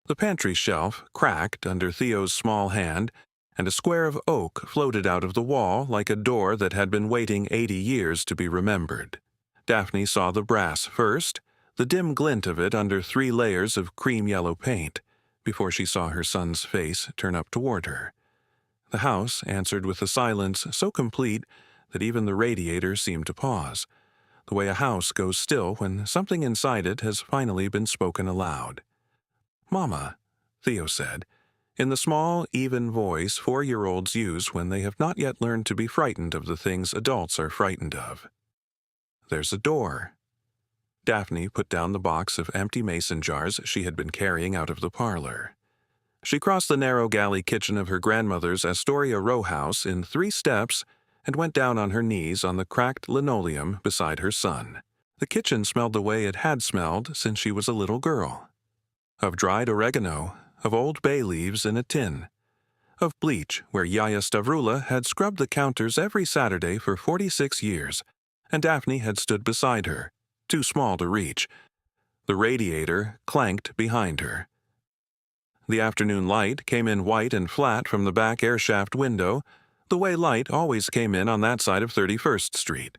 The pantry shelf cracked under Theo's small hand, and a square of oak floated out of the wall like a door that had been waiting 80 years to be remembered. Daphne saw the brass first, the dim glint of it under 3 layers of cream-yellow paint, before she saw her son's face turn up toward her. The house answered with a silence so complete that even the radiator seemed to pause, the way a house goes still when something inside it has finally been spoken aloud. "Mama," Theo said, in the small, even voice 4-year-olds use when they have not yet learned to be frightened of the things adults are frightened of. "There's a door." Daphne put down the box of empty mason jars she had been carrying out of the parlor. She crossed the narrow galley kitchen of her grandmother's Astoria row house in 3 steps and went down on her knees on the cracked linoleum beside her son. The kitchen smelled the way it had smelled since she was a little girl. Of dried oregano, of old bay leaves in a tin, of bleach where Yaya Stavrula had scrubbed the counters every Saturday for 46 years, and Daphne had stood beside her, too small to reach. The radiator clanked behind her. The afternoon light came in white and flat from the back airshaft window, the way light always came in on that side of 31st Street.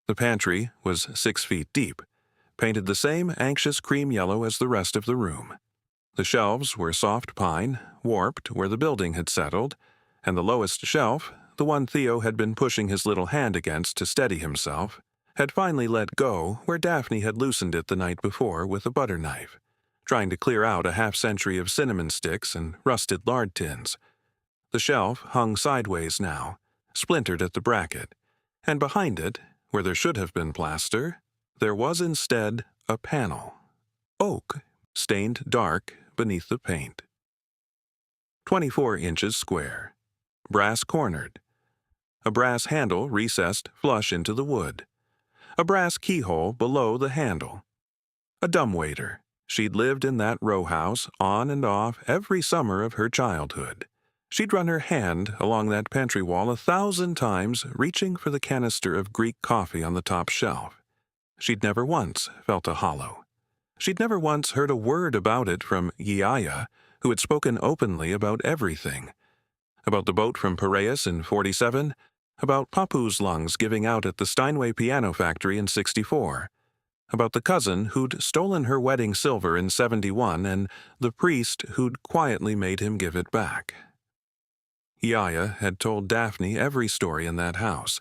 The pantry was 6 feet deep, painted the same anxious cream yellow as the rest of the room. The shelves were soft pine, warped where the building had settled, and the lowest shelf, the one Theo had been pushing his little hand against to steady himself, had finally let go where Daphne had loosened it the night before with a butter knife, trying to clear out a half-century of cinnamon sticks and rusted lard tins. The shelf hung sideways now, splintered at the bracket, and behind it, where there should have been plaster, there was instead a panel. Oak, stained dark beneath the paint. 24 inches square. Brass-cornered. A brass handle recessed flush into the wood. A brass keyhole below the handle. A dumbwaiter. She'd lived in that row house on and off every summer of her childhood. She'd run her hand along that pantry wall 1,000 times, reaching for the canister of Greek coffee on the top shelf. She'd never once felt a hollow. She'd never once heard a word about it from Yaya, who had spoken openly about everything. About the boat from Piraeus in 47, about Papu's lungs giving out at the Steinway piano factory in 64, about the cousin who'd stolen her wedding silver in 71 and the priest who'd quietly made him give it back. Yaya had told Daphne every story in that house.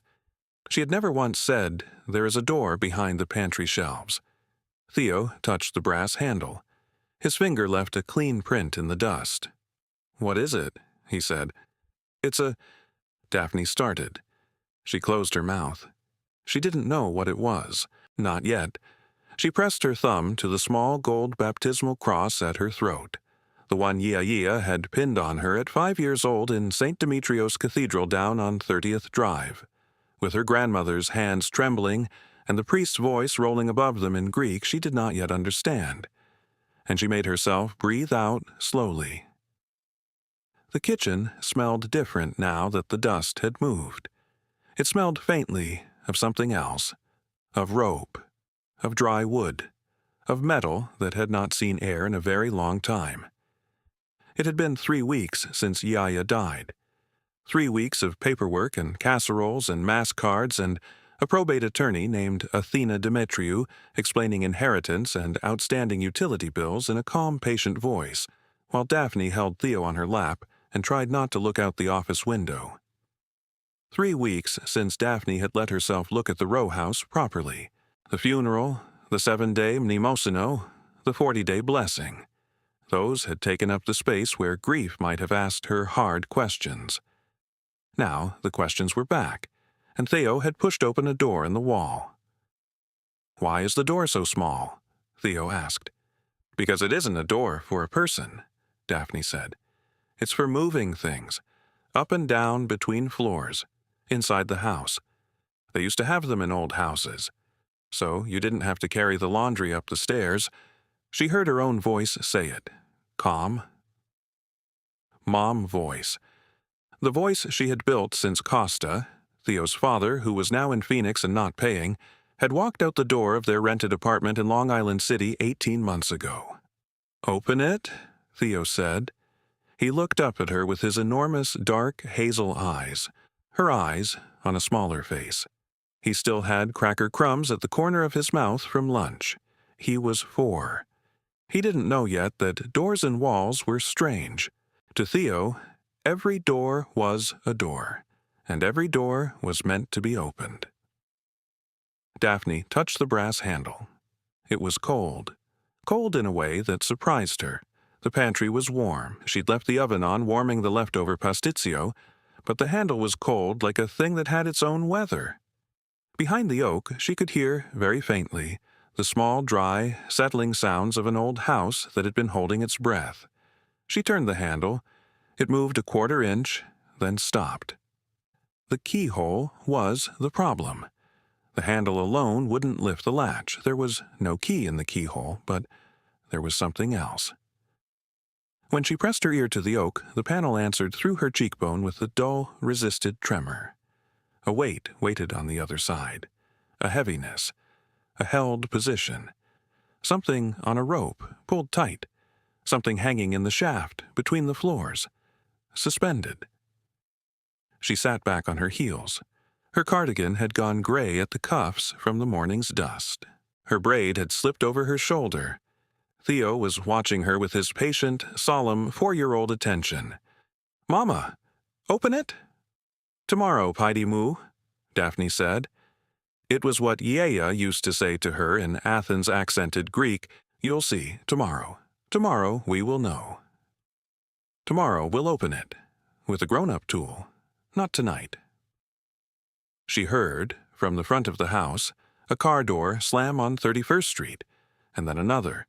She had never once said, "There is a door behind the pantry shelves." Theo touched the brass handle. His finger left a clean print in the dust. "What is it?" he said. "It's a—" Daphne started. She closed her mouth. She didn't know what it was. Not yet. She pressed her thumb to the small gold baptismal cross at her throat, the one Yaya had pinned on her at 5 years old in St. Demetrios Cathedral down on 30th Drive. With her grandmother's hands trembling and the priest's voice rolling above them in Greek she did not yet understand, and she made herself breathe out slowly. The kitchen smelled different now that the dust had moved. It smelled faintly of something else, of rope, of dry wood, of metal that had not seen air in a very long time. It had been 3 weeks since Yaya died. 3 weeks of paperwork and casseroles and mass cards and a probate attorney named Athena Demetriou explaining inheritance and outstanding utility bills in a calm, patient voice, while Daphne held Theo on her lap and tried not to look out the office window. 3 weeks since Daphne had let herself look at the row house properly. The funeral, the 7-day mnemosyno, the 40-day blessing. Those had taken up the space where grief might have asked her hard questions. Now the questions were back, and Theo had pushed open a door in the wall. "Why is the door so small?" Theo asked. "Because it isn't a door for a person," Daphne said. "It's for moving things, up and down between floors, inside the house. They used to have them in old houses. So you didn't have to carry the laundry up the stairs." She heard her own voice say it, calm. Mom voice. The voice she had built since Costa, Theo's father, who was now in Phoenix and not paying, had walked out the door of their rented apartment in Long Island City 18 months ago. "Open it?" Theo said. He looked up at her with his enormous dark hazel eyes, her eyes on a smaller face. He still had cracker crumbs at the corner of his mouth from lunch. He was 4. He didn't know yet that doors and walls were strange. To Theo, every door was a door, and every door was meant to be opened. Daphne touched the brass handle. It was cold. Cold in a way that surprised her. The pantry was warm. She'd left the oven on warming the leftover pasticcio, but the handle was cold like a thing that had its own weather. Behind the oak, she could hear, very faintly, the small, dry, settling sounds of an old house that had been holding its breath. She turned the handle. It moved a quarter inch, then stopped. The keyhole was the problem. The handle alone wouldn't lift the latch. There was no key in the keyhole, but there was something else. When she pressed her ear to the oak, the panel answered through her cheekbone with a dull, resisted tremor. A weight waited on the other side. A heaviness. A held position. Something on a rope, pulled tight. Something hanging in the shaft, between the floors. Suspended. She sat back on her heels. Her cardigan had gone gray at the cuffs from the morning's dust. Her braid had slipped over her shoulder. Theo was watching her with his patient, solemn, 4-year-old attention. "Mama, open it." "Tomorrow, Piety Moo," Daphne said. It was what Yaya used to say to her in Athens-accented Greek. "You'll see, tomorrow. Tomorrow we will know. Tomorrow we'll open it, with a grown-up tool, not tonight." She heard, from the front of the house, a car door slam on 31st Street, and then another,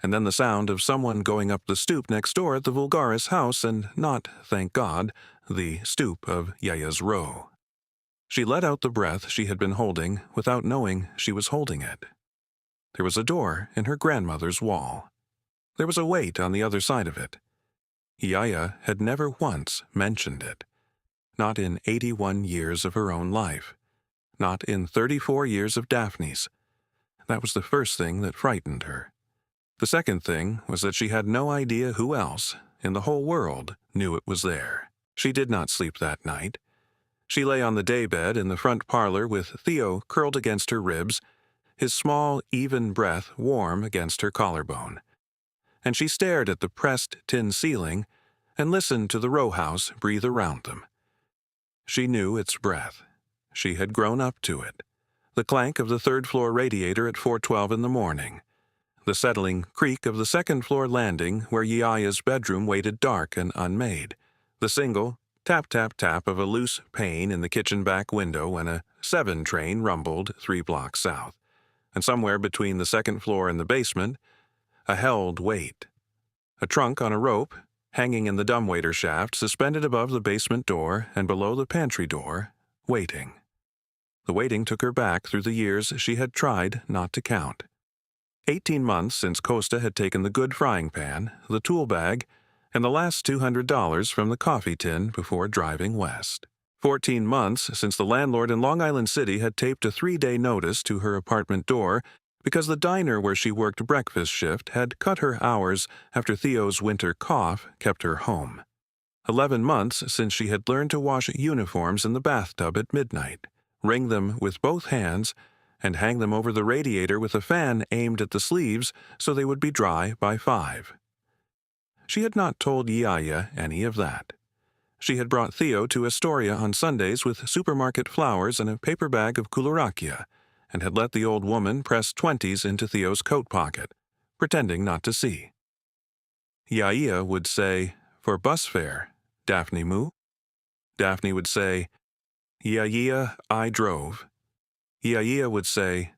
and then the sound of someone going up the stoop next door at the Vulgaris house and not, thank God, the stoop of Yaya's row. She let out the breath she had been holding without knowing she was holding it. There was a door in her grandmother's wall. There was a weight on the other side of it. Yaya had never once mentioned it. Not in 81 years of her own life. Not in 34 years of Daphne's. That was the first thing that frightened her. The second thing was that she had no idea who else, in the whole world, knew it was there. She did not sleep that night. She lay on the daybed in the front parlor with Theo curled against her ribs, his small, even breath warm against her collarbone. And she stared at the pressed tin ceiling and listened to the row house breathe around them. She knew its breath. She had grown up to it. The clank of the third-floor radiator at 4:12 in the morning. The settling creak of the second-floor landing where Yaya's bedroom waited dark and unmade. The single tap-tap-tap of a loose pane in the kitchen back window when a 7 train rumbled 3 blocks south. And somewhere between the second floor and the basement, a held weight. A trunk on a rope, hanging in the dumbwaiter shaft, suspended above the basement door and below the pantry door, waiting. The waiting took her back through the years she had tried not to count. 18 months since Costa had taken the good frying pan, the tool bag, and the last $200 from the coffee tin before driving west. 14 months since the landlord in Long Island City had taped a 3-day notice to her apartment door because the diner where she worked breakfast shift had cut her hours after Theo's winter cough kept her home. 11 months since she had learned to wash uniforms in the bathtub at midnight, wring them with both hands, and hang them over the radiator with a fan aimed at the sleeves so they would be dry by 5. She had not told Yaya any of that. She had brought Theo to Astoria on Sundays with supermarket flowers and a paper bag of koularakia, and had let the old woman press 20s into Theo's coat pocket, pretending not to see. Yaya would say, "For bus fare, Daphne Moo." Daphne would say, "Yaya, I drove." Yaya would say,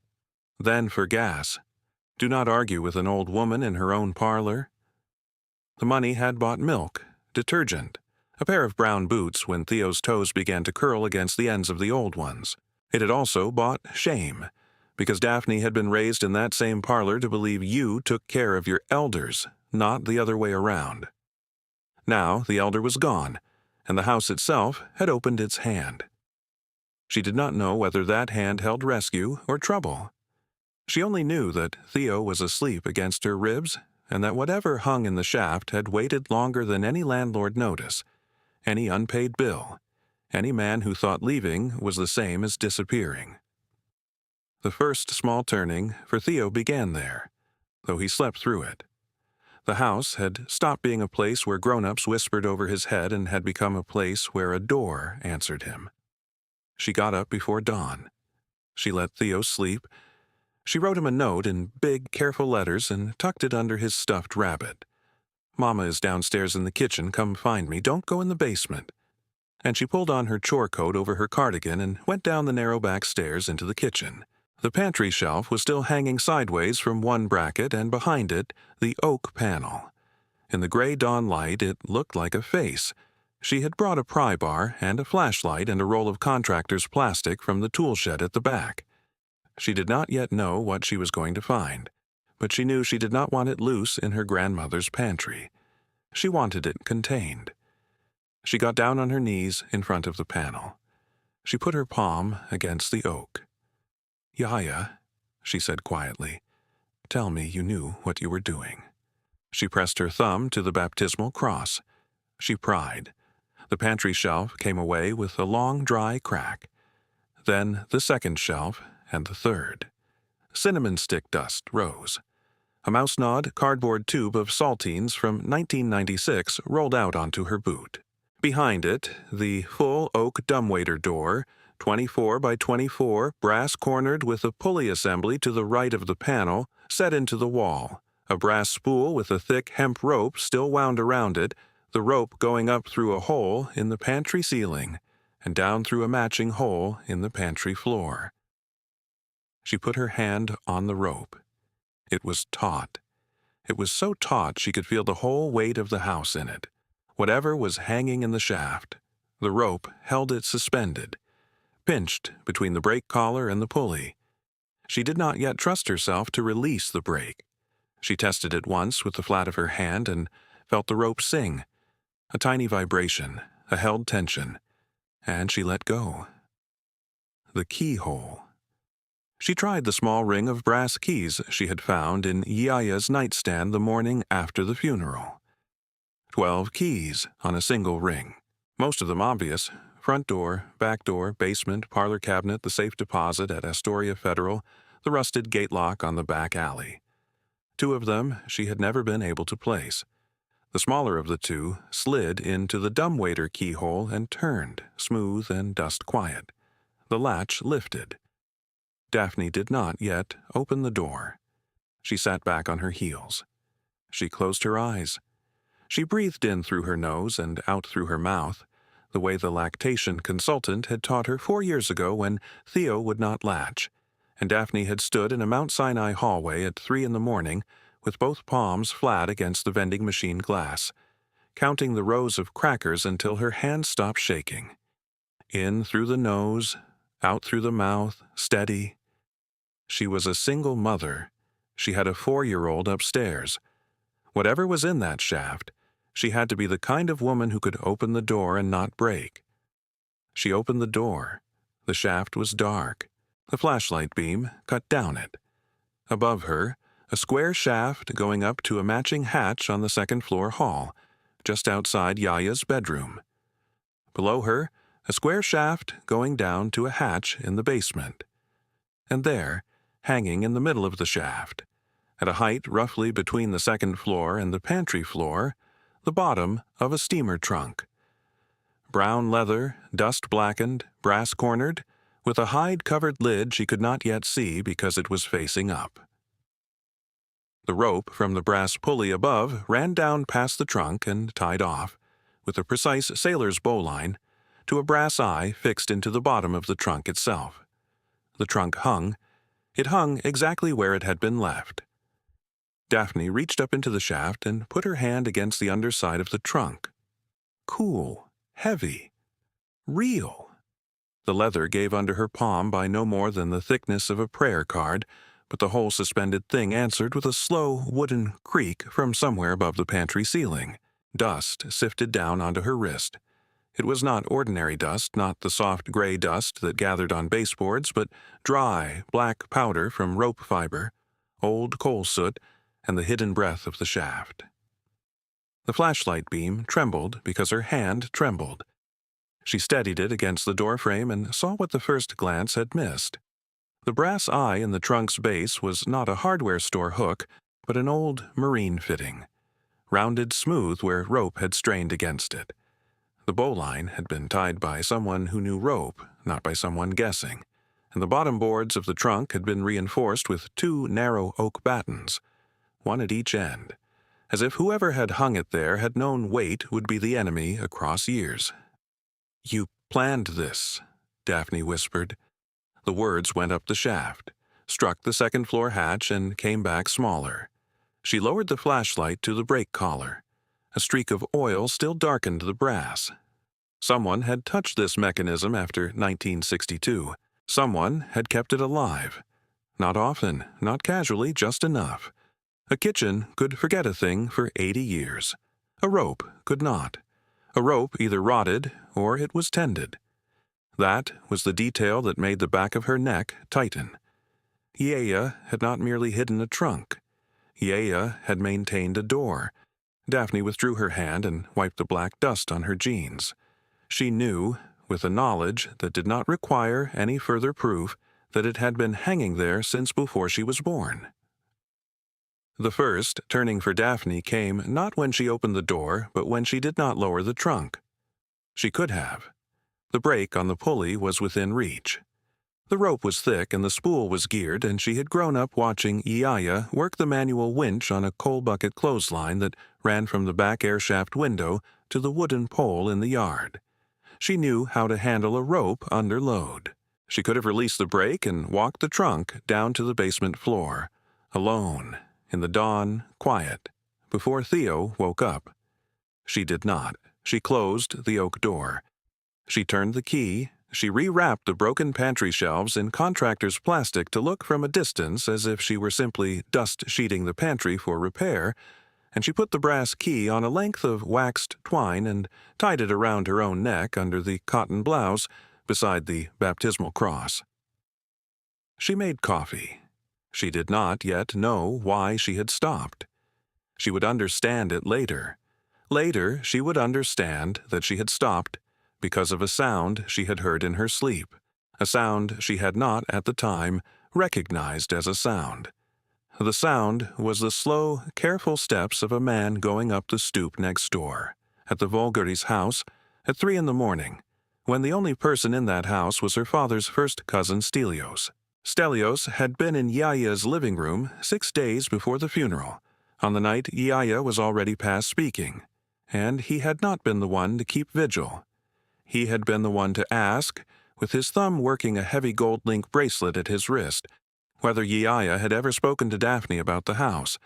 "Then for gas. Do not argue with an old woman in her own parlor." The money had bought milk, detergent, a pair of brown boots when Theo's toes began to curl against the ends of the old ones. It had also bought shame, because Daphne had been raised in that same parlor to believe you took care of your elders, not the other way around. Now the elder was gone, and the house itself had opened its hand. She did not know whether that hand held rescue or trouble. She only knew that Theo was asleep against her ribs and that whatever hung in the shaft had waited longer than any landlord notice, any unpaid bill, any man who thought leaving was the same as disappearing. The first small turning for Theo began there, though he slept through it. The house had stopped being a place where grown-ups whispered over his head and had become a place where a door answered him. She got up before dawn. She let Theo sleep. She wrote him a note in big, careful letters and tucked it under his stuffed rabbit. "Mama is downstairs in the kitchen. Come find me. Don't go in the basement." And she pulled on her chore coat over her cardigan and went down the narrow back stairs into the kitchen. The pantry shelf was still hanging sideways from one bracket, and behind it, the oak panel. In the gray dawn light, it looked like a face. She had brought a pry bar and a flashlight and a roll of contractor's plastic from the tool shed at the back. She did not yet know what she was going to find, but she knew she did not want it loose in her grandmother's pantry. She wanted it contained. She got down on her knees in front of the panel. She put her palm against the oak. "Yaya," she said quietly, "tell me you knew what you were doing." She pressed her thumb to the baptismal cross. She pried. The pantry shelf came away with a long, dry crack. Then the second shelf and the third. Cinnamon stick dust rose. A mouse-gnawed cardboard tube of saltines from 1996 rolled out onto her boot. Behind it, the full oak dumbwaiter door, 24 by 24, brass-cornered with a pulley assembly to the right of the panel, set into the wall. A brass spool with a thick hemp rope still wound around it, the rope going up through a hole in the pantry ceiling and down through a matching hole in the pantry floor. She put her hand on the rope. It was taut. It was so taut she could feel the whole weight of the house in it. Whatever was hanging in the shaft, the rope held it suspended, pinched between the brake collar and the pulley. She did not yet trust herself to release the brake. She tested it once with the flat of her hand and felt the rope sing, a tiny vibration, a held tension, and she let go. The keyhole. She tried the small ring of brass keys she had found in Yaya's nightstand the morning after the funeral. 12 keys on a single ring, most of them obvious: front door, back door, basement, parlor cabinet, the safe deposit at Astoria Federal, the rusted gate lock on the back alley. 2 of them she had never been able to place. The smaller of the 2 slid into the dumbwaiter keyhole and turned, smooth and dust-quiet. The latch lifted. Daphne did not yet open the door. She sat back on her heels. She closed her eyes. She breathed in through her nose and out through her mouth, the way the lactation consultant had taught her 4 years ago when Theo would not latch, and Daphne had stood in a Mount Sinai hallway at 3 in the morning with both palms flat against the vending machine glass, counting the rows of crackers until her hands stopped shaking. In through the nose, out through the mouth, steady. She was a single mother. She had a 4-year-old upstairs. Whatever was in that shaft, she had to be the kind of woman who could open the door and not break. She opened the door. The shaft was dark. The flashlight beam cut down it. Above her, a square shaft going up to a matching hatch on the second-floor hall, just outside Yaya's bedroom. Below her, a square shaft going down to a hatch in the basement. And there, hanging in the middle of the shaft, at a height roughly between the second floor and the pantry floor, the bottom of a steamer trunk. Brown leather, dust-blackened, brass-cornered, with a hide-covered lid she could not yet see because it was facing up. The rope from the brass pulley above ran down past the trunk and tied off, with a precise sailor's bowline, to a brass eye fixed into the bottom of the trunk itself. The trunk hung. It hung exactly where it had been left. Daphne reached up into the shaft and put her hand against the underside of the trunk. Cool, heavy, real. The leather gave under her palm by no more than the thickness of a prayer card, but the whole suspended thing answered with a slow wooden creak from somewhere above the pantry ceiling. Dust sifted down onto her wrist. It was not ordinary dust, not the soft gray dust that gathered on baseboards, but dry, black powder from rope fiber, old coal soot, and the hidden breath of the shaft. The flashlight beam trembled because her hand trembled. She steadied it against the doorframe and saw what the first glance had missed. The brass eye in the trunk's base was not a hardware store hook, but an old marine fitting, rounded smooth where rope had strained against it. The bowline had been tied by someone who knew rope, not by someone guessing, and the bottom boards of the trunk had been reinforced with two narrow oak battens, one at each end, as if whoever had hung it there had known weight would be the enemy across years. "You planned this," Daphne whispered. The words went up the shaft, struck the second-floor hatch, and came back smaller. She lowered the flashlight to the brake collar. A streak of oil still darkened the brass. Someone had touched this mechanism after 1962. Someone had kept it alive. Not often, not casually, just enough. A kitchen could forget a thing for 80 years. A rope could not. A rope either rotted or it was tended. That was the detail that made the back of her neck tighten. Yaya had not merely hidden a trunk. Yaya had maintained a door. Daphne withdrew her hand and wiped the black dust on her jeans. She knew, with a knowledge that did not require any further proof, that it had been hanging there since before she was born. The first turning for Daphne came not when she opened the door, but when she did not lower the trunk. She could have. The brake on the pulley was within reach. The rope was thick and the spool was geared, and she had grown up watching Yaya work the manual winch on a coal bucket clothesline that ran from the back airshaft window to the wooden pole in the yard. She knew how to handle a rope under load. She could have released the brake and walked the trunk down to the basement floor, alone, in the dawn, quiet, before Theo woke up. She did not. She closed the oak door. She turned the key. She rewrapped the broken pantry shelves in contractor's plastic to look from a distance as if she were simply dust-sheeting the pantry for repair, and she put the brass key on a length of waxed twine and tied it around her own neck under the cotton blouse beside the baptismal cross. She made coffee. She did not yet know why she had stopped. She would understand it later. Later, she would understand that she had stopped because of a sound she had heard in her sleep, a sound she had not, at the time, recognized as a sound. The sound was the slow, careful steps of a man going up the stoop next door, at the Volgari's house, at 3 a.m, when the only person in that house was her father's first cousin Stelios. Stelios had been in Yaya's living room 6 days before the funeral, on the night Yaya was already past speaking, and he had not been the one to keep vigil. He had been the one to ask, with his thumb working a heavy gold link bracelet at his wrist, whether Yaya had ever spoken to Daphne about the house.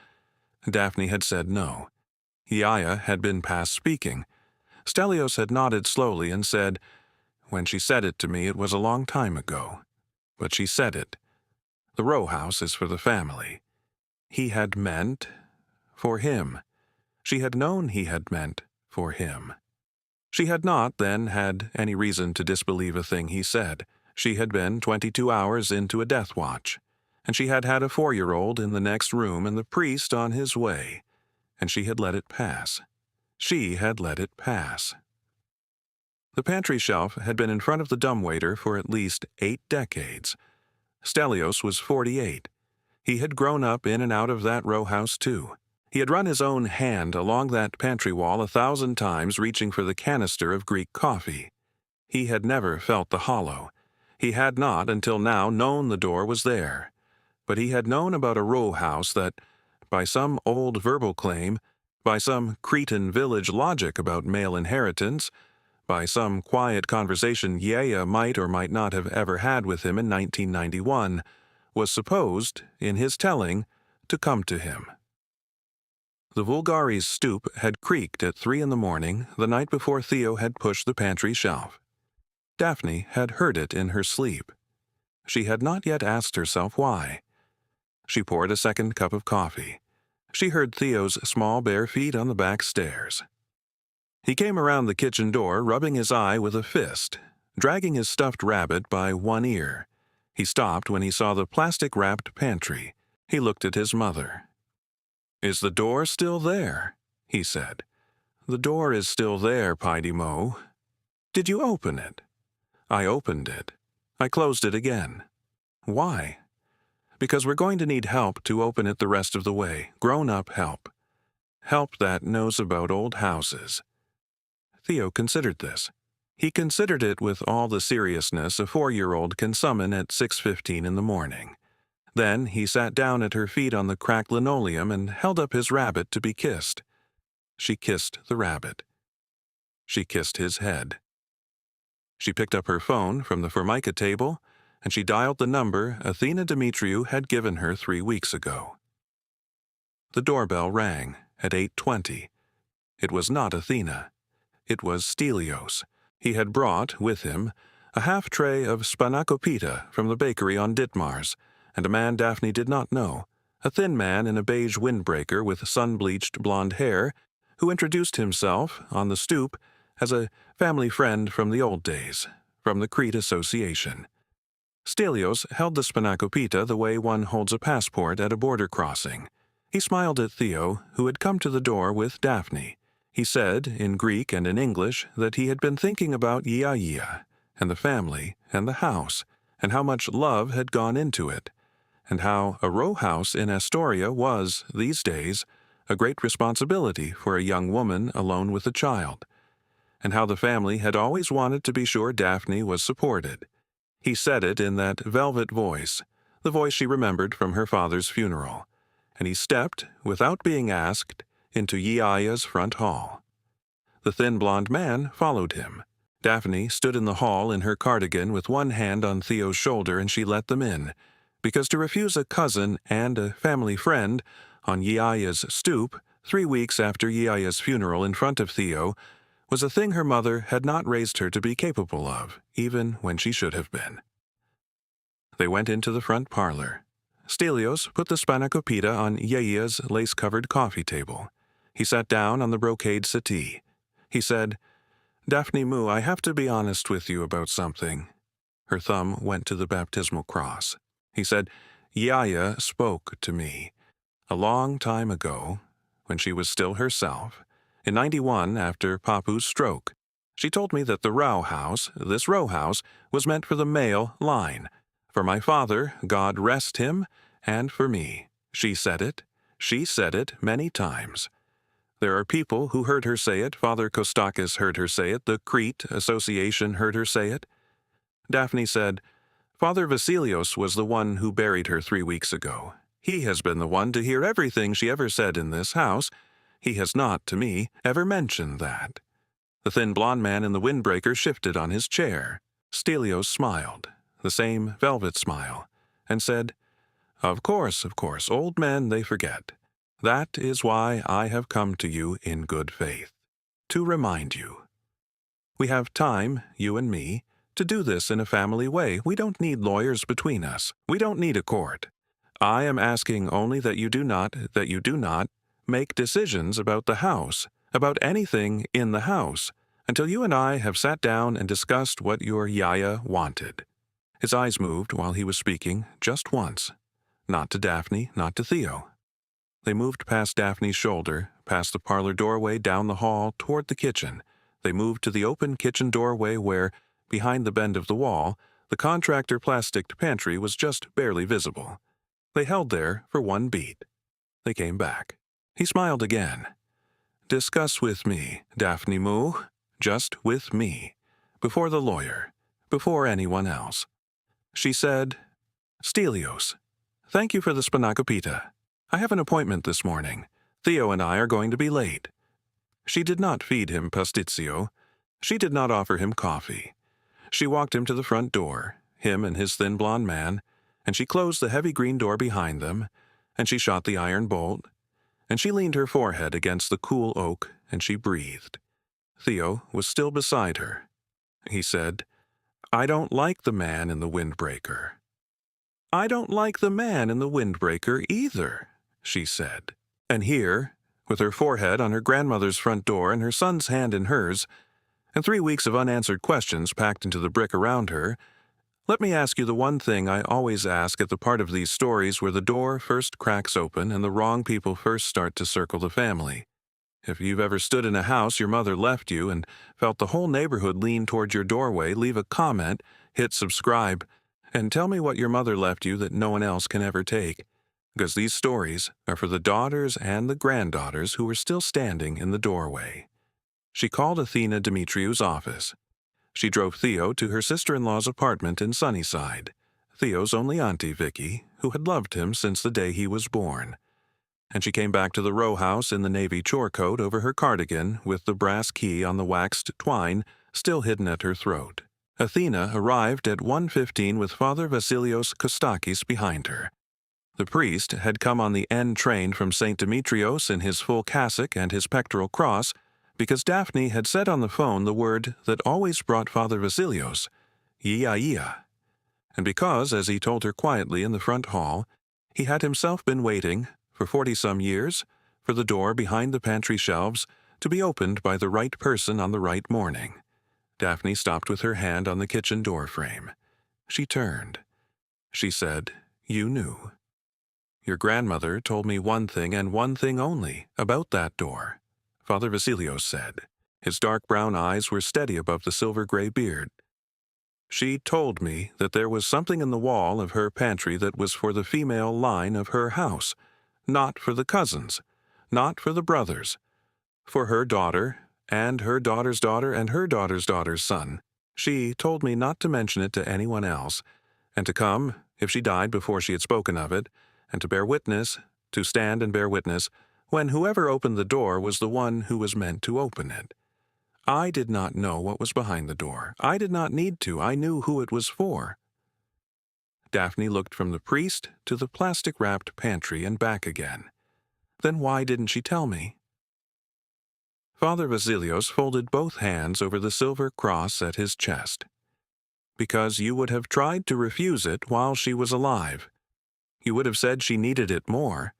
Daphne had said no. Yaya had been past speaking. Stelios had nodded slowly and said, "When she said it to me, it was a long time ago. But she said it. The row house is for the family." He had meant for him. She had known he had meant for him. She had not, then, had any reason to disbelieve a thing he said. She had been 22 hours into a death watch, and she had had a 4-year-old in the next room and the priest on his way, and she had let it pass. She had let it pass. The pantry shelf had been in front of the dumbwaiter for at least 8 decades. Stelios was 48. He had grown up in and out of that row house, too. He had run his own hand along that pantry wall 1,000 times, reaching for the canister of Greek coffee. He had never felt the hollow. He had not, until now, known the door was there. But he had known about a row house that, by some old verbal claim, by some Cretan village logic about male inheritance, by some quiet conversation Yaya might or might not have ever had with him in 1991, was supposed, in his telling, to come to him. The Vulgari's stoop had creaked at 3 a.m, the night before Theo had pushed the pantry shelf. Daphne had heard it in her sleep. She had not yet asked herself why. She poured a second cup of coffee. She heard Theo's small bare feet on the back stairs. He came around the kitchen door, rubbing his eye with a fist, dragging his stuffed rabbit by one ear. He stopped when he saw the plastic-wrapped pantry. He looked at his mother. "Is the door still there?" he said. "The door is still there, Piety Mo." "Did you open it?" "I opened it. I closed it again." "Why?" "Because we're going to need help to open it the rest of the way. Grown-up help. Help that knows about old houses." Theo considered this. He considered it with all the seriousness a 4-year-old can summon at 6:15 in the morning. Then he sat down at her feet on the cracked linoleum and held up his rabbit to be kissed. She kissed the rabbit. She kissed his head. She picked up her phone from the Formica table, and she dialed the number Athena Dimitriou had given her 3 weeks ago. The doorbell rang at 8:20. It was not Athena. It was Stelios. He had brought, with him, a half-tray of spanakopita from the bakery on Ditmars, and a man Daphne did not know, a thin man in a beige windbreaker with sun-bleached blonde hair, who introduced himself, on the stoop, as a family friend from the old days, from the Crete Association. Stelios held the spanakopita the way one holds a passport at a border crossing. He smiled at Theo, who had come to the door with Daphne. He said, in Greek and in English, that he had been thinking about Iaia, and the family, and the house, and how much love had gone into it, and how a row house in Astoria was, these days, a great responsibility for a young woman alone with a child, and how the family had always wanted to be sure Daphne was supported. He said it in that velvet voice, the voice she remembered from her father's funeral, and he stepped, without being asked, into Iaia's front hall. The thin blonde man followed him. Daphne stood in the hall in her cardigan with one hand on Theo's shoulder, and she let them in, because to refuse a cousin and a family friend on Iaia's stoop 3 weeks after Iaia's funeral in front of Theo was a thing her mother had not raised her to be capable of, even when she should have been. They went into the front parlor. Stelios put the spanakopita on Iaia's lace-covered coffee table. He sat down on the brocade settee. He said, "Daphne Mu, I have to be honest with you about something." Her thumb went to the baptismal cross. He said, "Iaia spoke to me. A long time ago, when she was still herself, in 91 after Papu's stroke, she told me that the row house, this row house, was meant for the male line. For my father, God rest him, and for me. She said it. She said it many times. There are people who heard her say it. Father Kostakis heard her say it. The Crete Association heard her say it." Daphne said, "Father Vasilios was the one who buried her 3 weeks ago. He has been the one to hear everything she ever said in this house. He has not, to me, ever mentioned that." The thin blond man in the windbreaker shifted on his chair. Stelios smiled, the same velvet smile, and said, of course, old men, they forget. That is why I have come to you in good faith, to remind you. We have time, you and me, to do this in a family way. We don't need lawyers between us. We don't need a court. I am asking only that you do not make decisions about the house, about anything in the house, until you and I have sat down and discussed what your Iaia wanted." His eyes moved while he was speaking, just once. Not to Daphne, not to Theo. They moved past Daphne's shoulder, past the parlor doorway, down the hall, toward the kitchen. They moved to the open kitchen doorway where, behind the bend of the wall, the contractor plasticed pantry was just barely visible. They held there for 1 beat. They came back. He smiled again. "Discuss with me, Daphne Mu, just with me, before the lawyer, before anyone else." She said, "Stelios, thank you for the spanakopita. I have an appointment this morning. Theo and I are going to be late." She did not feed him pasticcio. She did not offer him coffee. She walked him to the front door, him and his thin blond man, and she closed the heavy green door behind them, and she shot the iron bolt, and she leaned her forehead against the cool oak, and she breathed. Theo was still beside her. He said, "I don't like the man in the windbreaker." "I don't like the man in the windbreaker either," she said. And here, with her forehead on her grandmother's front door and her son's hand in hers, and 3 weeks of unanswered questions packed into the brick around her, Let me ask you the one thing I always ask at the part of these stories where the door first cracks open and the wrong people first start to circle the family. If you've ever stood in a house your mother left you and felt the whole neighborhood lean toward your doorway, leave a comment, hit subscribe, and tell me what your mother left you that no one else can ever take. Because these stories are for the daughters and the granddaughters who are still standing in the doorway. She called Athena Demetriou's office. She drove Theo to her sister-in-law's apartment in Sunnyside, Theo's only auntie Vicky, who had loved him since the day he was born. And she came back to the row house in the navy chore coat over her cardigan with the brass key on the waxed twine still hidden at her throat. Athena arrived at 1:15 with Father Vasilios Kostakis behind her. The priest had come on the N train from St. Demetrios in his full cassock and his pectoral cross because Daphne had said on the phone the word that always brought Father Vasilios, "Yia." And because, as he told her quietly in the front hall, he had himself been waiting, for 40-some years, for the door behind the pantry shelves to be opened by the right person on the right morning. Daphne stopped with her hand on the kitchen door frame. She turned. She said, "You knew. Your grandmother told me one thing and one thing only about that door," Father Vasilios said. His dark brown eyes were steady above the silver-gray beard. "She told me that there was something in the wall of her pantry that was for the female line of her house, not for the cousins, not for the brothers, for her daughter, and her daughter's daughter, and her daughter's daughter's son. She told me not to mention it to anyone else, and to come, if she died before she had spoken of it, and to bear witness, to stand and bear witness, when whoever opened the door was the one who was meant to open it. I did not know what was behind the door. I did not need to. I knew who it was for." Daphne looked from the priest to the plastic-wrapped pantry and back again. "Then why didn't she tell me?" Father Vasilios folded both hands over the silver cross at his chest. "Because you would have tried to refuse it while she was alive. You would have said she needed it more.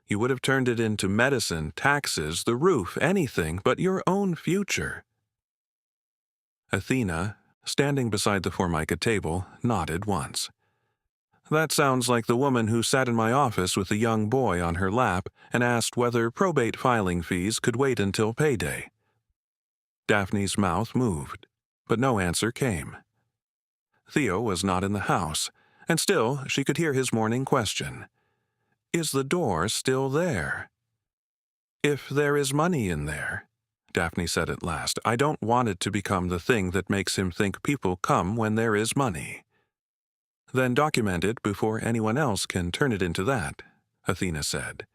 You would have turned it into medicine, taxes, the roof, anything but your own future." Athena, standing beside the Formica table, nodded once. "That sounds like the woman who sat in my office with a young boy on her lap and asked whether probate filing fees could wait until payday." Daphne's mouth moved, but no answer came. Theo was not in the house, and still she could hear his morning question. "Is the door still there?" "If there is money in there," Daphne said at last, "I don't want it to become the thing that makes him think people come when there is money." "Then document it before anyone else can turn it into that," Athena said.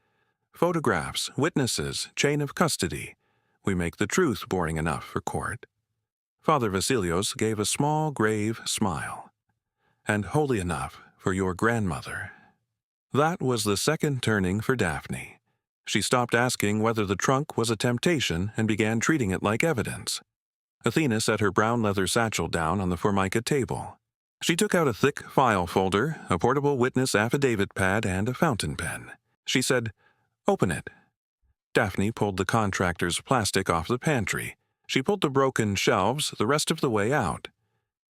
"Photographs, witnesses, chain of custody. We make the truth boring enough for court." Father Vasilios gave a small, grave smile. "And holy enough for your grandmother." That was the second turning for Daphne. She stopped asking whether the trunk was a temptation and began treating it like evidence. Athena set her brown leather satchel down on the Formica table. She took out a thick file folder, a portable witness affidavit pad, and a fountain pen. She said, "Open it." Daphne pulled the contractor's plastic off the pantry. She pulled the broken shelves the rest of the way out.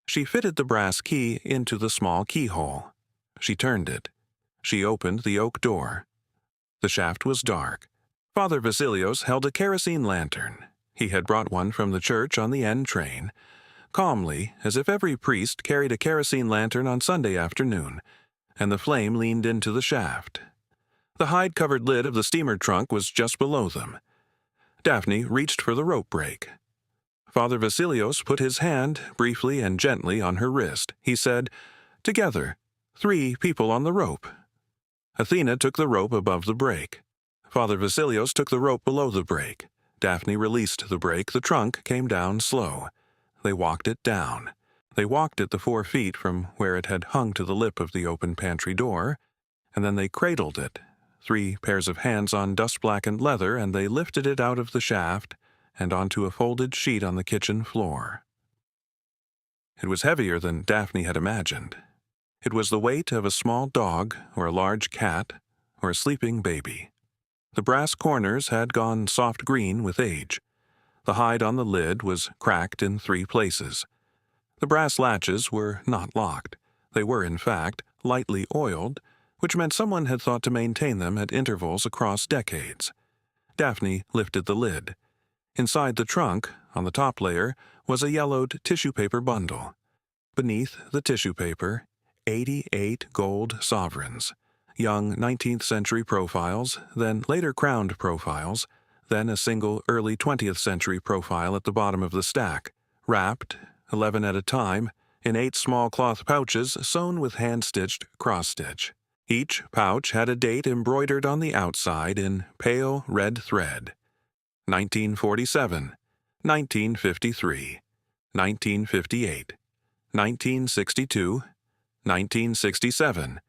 She fitted the brass key into the small keyhole. She turned it. She opened the oak door. The shaft was dark. Father Vasilios held a kerosene lantern. He had brought one from the church on the N train. Calmly, as if every priest carried a kerosene lantern on Sunday afternoon, and the flame leaned into the shaft. The hide-covered lid of the steamer trunk was just below them. Daphne reached for the rope break. Father Vasilios put his hand briefly and gently on her wrist. He said, "Together, 3 people on the rope." Athena took the rope above the break. Father Vasilios took the rope below the break. Daphne released the break. The trunk came down slow. They walked it down. They walked it the 4 feet from where it had hung to the lip of the open pantry door, and then they cradled it, 3 pairs of hands on dust-blackened leather, and they lifted it out of the shaft and onto a folded sheet on the kitchen floor. It was heavier than Daphne had imagined. It was the weight of a small dog or a large cat or a sleeping baby. The brass corners had gone soft green with age. The hide on the lid was cracked in 3 places. The brass latches were not locked. They were, in fact, lightly oiled, which meant someone had thought to maintain them at intervals across decades. Daphne lifted the lid. Inside the trunk, on the top layer, was a yellowed tissue paper bundle. Beneath the tissue paper, 88 gold sovereigns, young 19th century profiles, then later crowned profiles, then a single early 20th century profile at the bottom of the stack, wrapped, 11 at a time, in 8 small cloth pouches sewn with hand-stitched cross-stitch. Each pouch had a date embroidered on the outside in pale red thread. 1947, 1953, 1958, 1962, 1967,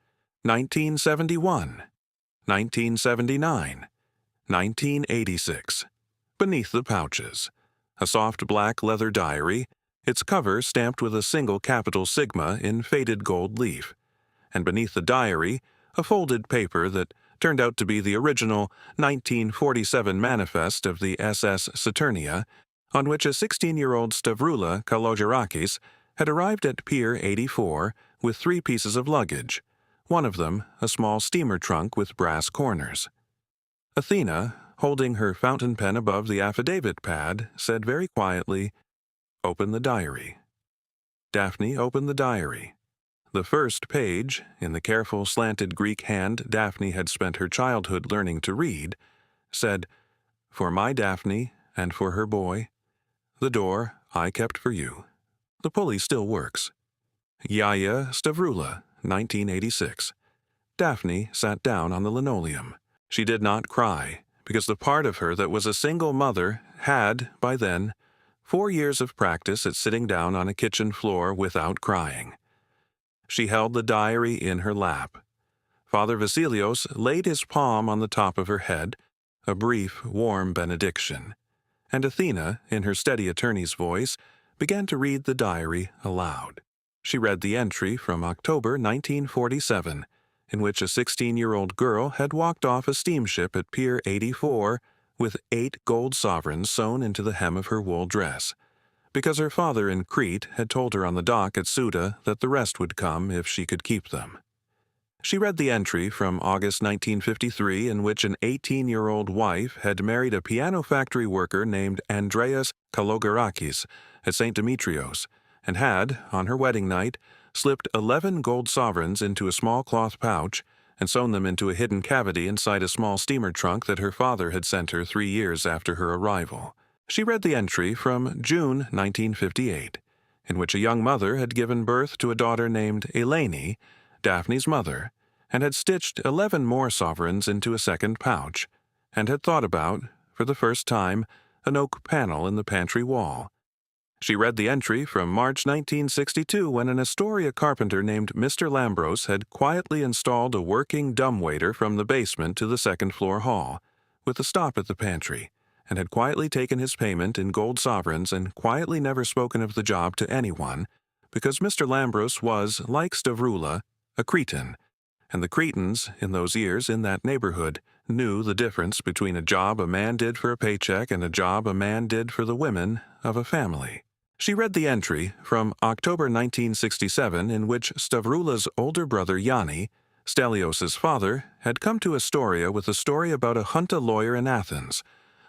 1971, 1979, 1986. Beneath the pouches, a soft black leather diary, its cover stamped with a single capital Sigma in faded gold leaf, and beneath the diary, a folded paper that turned out to be the original 1947 manifest of the SS Saturnia, on which a 16-year-old Stavroula Kalogerakis had arrived at Pier 84 with 3 pieces of luggage, one of them a small steamer trunk with brass corners. Athena, holding her fountain pen above the affidavit pad, said very quietly, "Open the diary." Daphne opened the diary. The first page, in the careful slanted Greek hand Daphne had spent her childhood learning to read, said, "For my Daphne and for her boy, the door I kept for you." The pulley still works. Yaya Stavroula, 1986. Daphne sat down on the linoleum. She did not cry, because the part of her that was a single mother had, by then, 4 years of practice at sitting down on a kitchen floor without crying. She held the diary in her lap. Father Vasilios laid his palm on the top of her head, a brief, warm benediction, and Athena, in her steady attorney's voice, began to read the diary aloud. She read the entry from October 1947, in which a 16-year-old girl had walked off a steamship at Pier 84 with 8 gold sovereigns sewn into the hem of her wool dress, because her father in Crete had told her on the dock at Suda that the rest would come if she could keep them. She read the entry from August 1953 in which an 18-year-old wife had married a piano factory worker named Andreas Kalogerakis at St. Demetrios, and had, on her wedding night, slipped 11 gold sovereigns into a small cloth pouch and sewn them into a hidden cavity inside a small steamer trunk that her father had sent her 3 years after her arrival. She read the entry from June 1958, in which a young mother had given birth to a daughter named Eleni, Daphne's mother, and had stitched 11 more sovereigns into a second pouch, and had thought about, for the first time, an oak panel in the pantry wall. She read the entry from March 1962 when an Astoria carpenter named Mr. Lambros had quietly installed a working dumbwaiter from the basement to the second-floor hall, with a stop at the pantry, and had quietly taken his payment in gold sovereigns and quietly never spoken of the job to anyone, because Mr. Lambros was, like Stavroula, a Cretan, and the Cretans, in those years in that neighborhood, knew the difference between a job a man did for a paycheck and a job a man did for the women of a family. She read the entry from October 1967 in which Stavroula's older brother Yanni, Stelios's father, had come to Astoria with a story about a junta lawyer in Athens,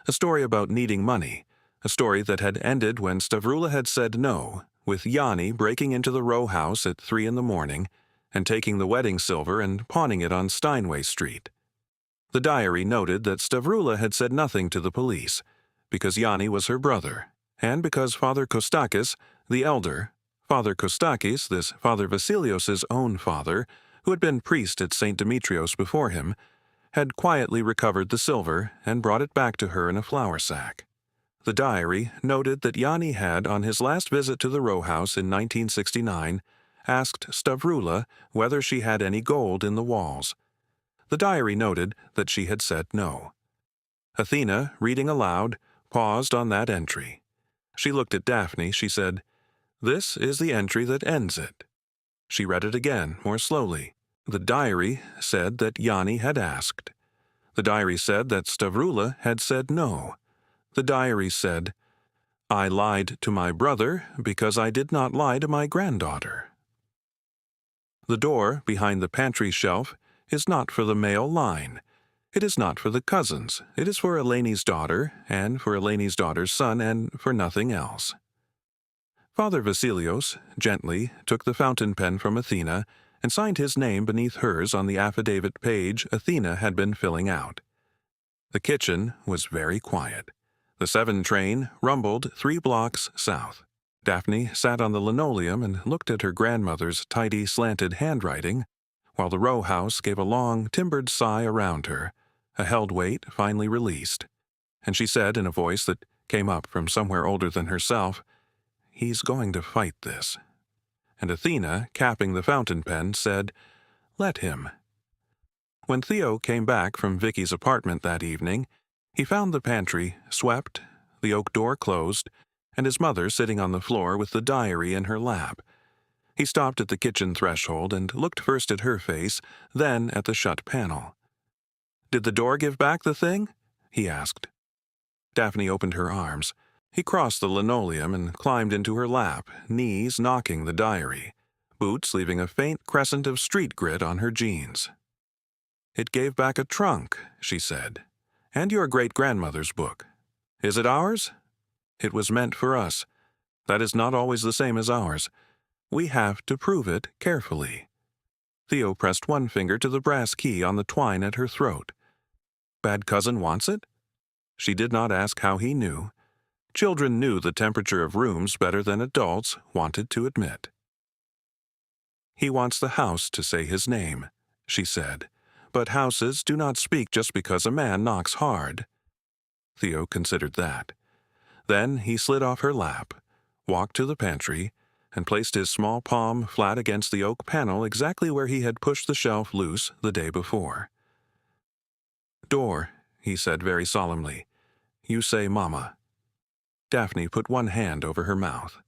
a story about needing money, a story that had ended when Stavroula had said no, with Yanni breaking into the row house at 3 in the morning and taking the wedding silver and pawning it on Steinway Street. The diary noted that Stavroula had said nothing to the police, because Yanni was her brother, and because Father Kostakis, the elder, Father Kostakis, this Father Vasilios's own father, who had been priest at St. Demetrios before him, had quietly recovered the silver and brought it back to her in a flour sack. The diary noted that Yanni had, on his last visit to the row house in 1969, asked Stavroula whether she had any gold in the walls. The diary noted that she had said no. Athena, reading aloud, paused on that entry. She looked at Daphne. She said, "This is the entry that ends it." She read it again, more slowly. The diary said that Yanni had asked. The diary said that Stavroula had said no. The diary said, "I lied to my brother because I did not lie to my granddaughter." The door behind the pantry shelf is not for the male line. It is not for the cousins. It is for Eleni's daughter, and for Eleni's daughter's son, and for nothing else. Father Vasilios gently took the fountain pen from Athena and signed his name beneath hers on the affidavit page Athena had been filling out. The kitchen was very quiet. The 7 train rumbled 3 blocks south. Daphne sat on the linoleum and looked at her grandmother's tidy, slanted handwriting, while the row house gave a long, timbered sigh around her. A held weight finally released, and she said in a voice that came up from somewhere older than herself, "He's going to fight this." And Athena, capping the fountain pen, said, "Let him." When Theo came back from Vicky's apartment that evening, he found the pantry swept, the oak door closed, and his mother sitting on the floor with the diary in her lap. He stopped at the kitchen threshold and looked first at her face, then at the shut panel. "Did the door give back the thing?" he asked. Daphne opened her arms. He crossed the linoleum and climbed into her lap, knees knocking the diary, boots leaving a faint crescent of street grit on her jeans. "It gave back a trunk," she said, "and your great-grandmother's book. Is it ours? It was meant for us. That is not always the same as ours. We have to prove it carefully." Theo pressed one finger to the brass key on the twine at her throat. "Bad cousin wants it?" She did not ask how he knew. Children knew the temperature of rooms better than adults wanted to admit. "He wants the house to say his name," she said. "But houses do not speak just because a man knocks hard." Theo considered that. Then he slid off her lap, walked to the pantry, and placed his small palm flat against the oak panel exactly where he had pushed the shelf loose the day before. "Door," he said very solemnly. "You say Mama." Daphne put one hand over her mouth.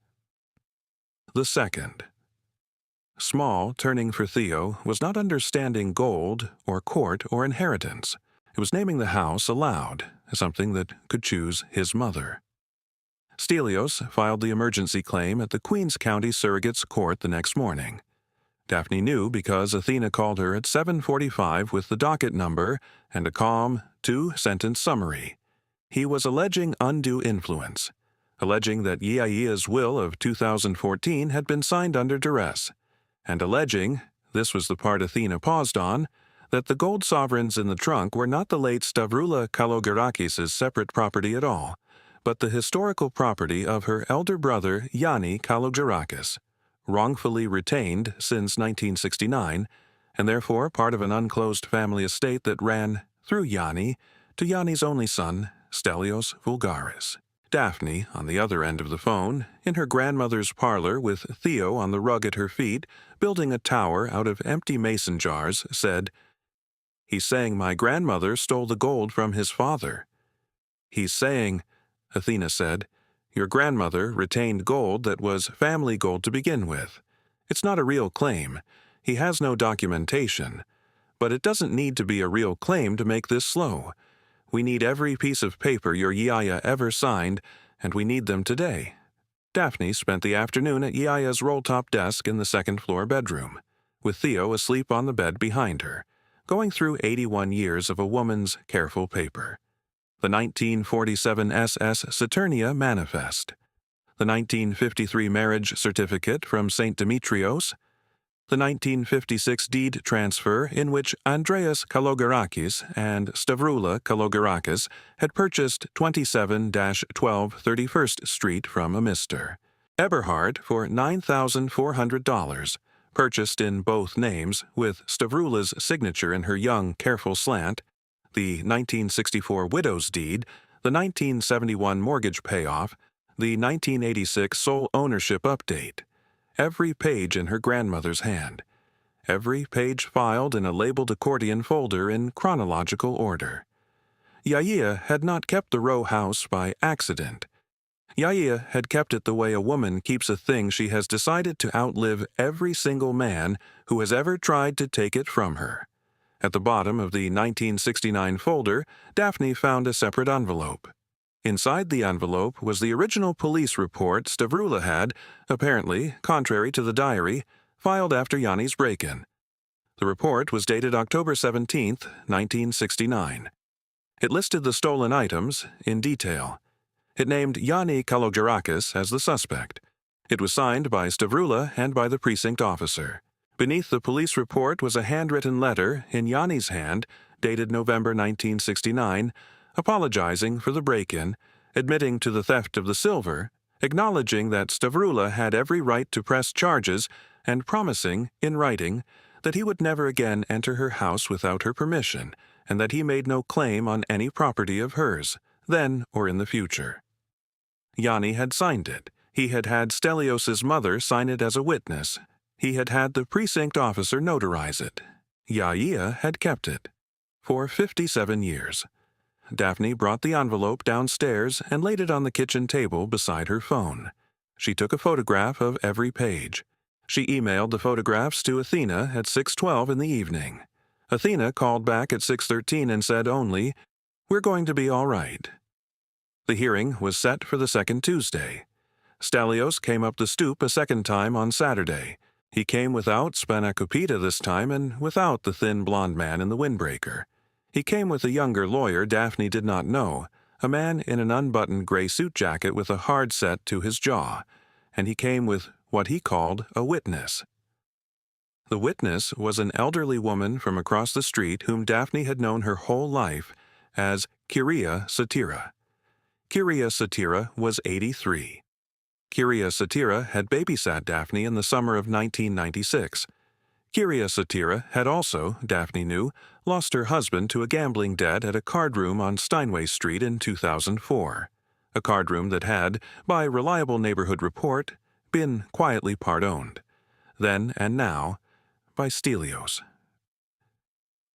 The second. Small turning for Theo was not understanding gold or court or inheritance. It was naming the house aloud, something that could choose his mother. Stelios filed the emergency claim at the Queens County Surrogate's Court the next morning. Daphne knew because Athena called her at 7:45 with the docket number and a calm, 2-sentence summary. He was alleging undue influence, alleging that Yaia's will of 2014 had been signed under duress, and alleging, this was the part Athena paused on, that the gold sovereigns in the trunk were not the late Stavroula Kalogerakis' separate property at all, but the historical property of her elder brother Yanni Kalogerakis, wrongfully retained since 1969, and therefore part of an unclosed family estate that ran through Yanni to Yanni's only son, Stelios Vulgaris. Daphne, on the other end of the phone, in her grandmother's parlor with Theo on the rug at her feet, building a tower out of empty mason jars, said, "He's saying my grandmother stole the gold from his father." "He's saying," Athena said, "your grandmother retained gold that was family gold to begin with. It's not a real claim. He has no documentation. But it doesn't need to be a real claim to make this slow. We need every piece of paper your Yaia ever signed, and we need them today." Daphne spent the afternoon at Yaia's roll-top desk in the second-floor bedroom, with Theo asleep on the bed behind her, going through 81 years of a woman's careful paper. The 1947 SS Saturnia Manifest, the 1953 marriage certificate from St. Demetrios, the 1956 deed transfer in which Andreas Kalogerakis and Stavroula Kalogerakis had purchased 27-12 31st Street from a Mr. Eberhard for $9,400, purchased in both names with Stavroula's signature in her young, careful slant, the 1964 widow's deed, the 1971 mortgage payoff, the 1986 sole ownership update. Every page in her grandmother's hand. Every page filed in a labeled accordion folder in chronological order. Yaia had not kept the row house by accident. Yaia had kept it the way a woman keeps a thing she has decided to outlive every single man who has ever tried to take it from her. At the bottom of the 1969 folder, Daphne found a separate envelope. Inside the envelope was the original police report Stavroula had, apparently, contrary to the diary, filed after Yanni's break-in. The report was dated October 17, 1969. It listed the stolen items in detail. It named Yanni Kalogerakis as the suspect. It was signed by Stavrula and by the precinct officer. Beneath the police report was a handwritten letter in Yanni's hand, dated November 1969, apologizing for the break-in, admitting to the theft of the silver, acknowledging that Stavrula had every right to press charges, and promising, in writing, that he would never again enter her house without her permission, and that he made no claim on any property of hers, then or in the future. Yanni had signed it. He had had Stelios's mother sign it as a witness. He had had the precinct officer notarize it. Yaia had kept it. For 57 years. Daphne brought the envelope downstairs and laid it on the kitchen table beside her phone. She took a photograph of every page. She emailed the photographs to Athena at 6:12 in the evening. Athena called back at 6:13 and said only, "We're going to be all right." The hearing was set for the second Tuesday. Stelios came up the stoop a second time on Saturday. He came without Spanakopita this time and without the thin blond man in the windbreaker. He came with a younger lawyer Daphne did not know, a man in an unbuttoned gray suit jacket with a hard set to his jaw, and he came with what he called a witness. The witness was an elderly woman from across the street whom Daphne had known her whole life as Kyria Satira. Kyria Satira was 83. Kyria Satira had babysat Daphne in the summer of 1996. Kyria Satira had also, Daphne knew, lost her husband to a gambling debt at a card room on Steinway Street in 2004, a card room that had, by reliable neighborhood report, been quietly part-owned, then and now, by Stelios.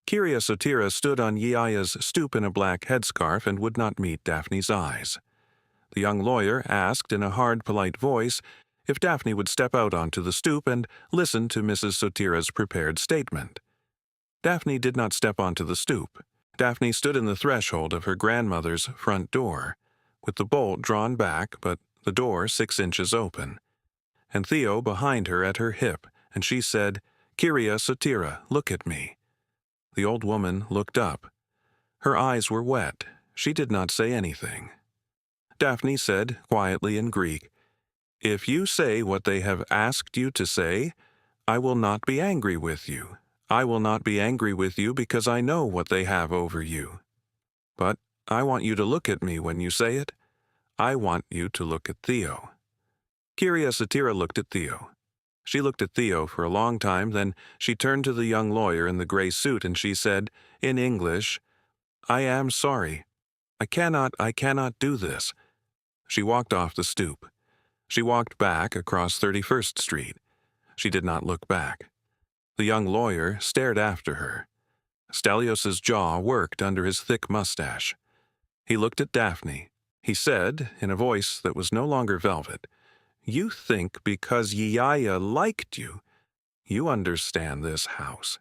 Kyria Satira stood on Yaia's stoop in a black headscarf and would not meet Daphne's eyes. The young lawyer asked in a hard, polite voice if Daphne would step out onto the stoop and listen to Mrs. Satira's prepared statement. Daphne did not step onto the stoop. Daphne stood in the threshold of her grandmother's front door, with the bolt drawn back but the door 6 inches open, and Theo behind her at her hip, and she said, "Kyria Satira, look at me." The old woman looked up. Her eyes were wet. She did not say anything. Daphne said, quietly in Greek, "If you say what they have asked you to say, I will not be angry with you. I will not be angry with you because I know what they have over you. But I want you to look at me when you say it. I want you to look at Theo." Kyria Satira looked at Theo. She looked at Theo for a long time, then she turned to the young lawyer in the gray suit and she said, in English, "I am sorry. I cannot do this." She walked off the stoop. She walked back across 31st Street. She did not look back. The young lawyer stared after her. Stelios's jaw worked under his thick mustache. He looked at Daphne. He said, in a voice that was no longer velvet, "You think because Yaia liked you, you understand this house.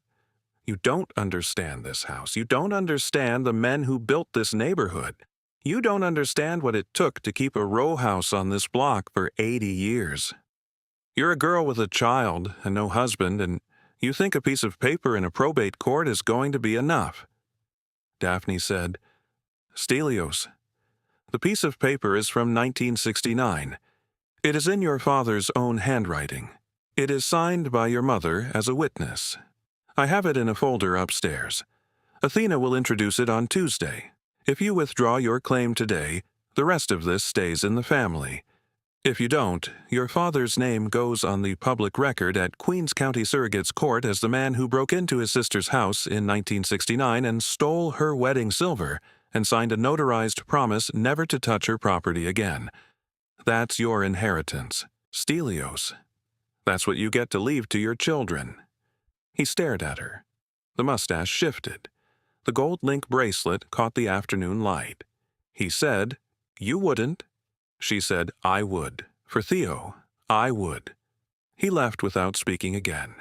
You don't understand this house. You don't understand the men who built this neighborhood. You don't understand what it took to keep a row house on this block for 80 years. You're a girl with a child and no husband, and you think a piece of paper in a probate court is going to be enough." Daphne said, "Stelios, the piece of paper is from 1969. It is in your father's own handwriting. It is signed by your mother as a witness. I have it in a folder upstairs. Athena will introduce it on Tuesday. If you withdraw your claim today, the rest of this stays in the family. If you don't, your father's name goes on the public record at Queens County Surrogate's Court as the man who broke into his sister's house in 1969 and stole her wedding silver and signed a notarized promise never to touch her property again. That's your inheritance, Stelios. That's what you get to leave to your children." He stared at her. The mustache shifted. The gold link bracelet caught the afternoon light. He said, "You wouldn't." She said, "I would. For Theo, I would." He left without speaking again.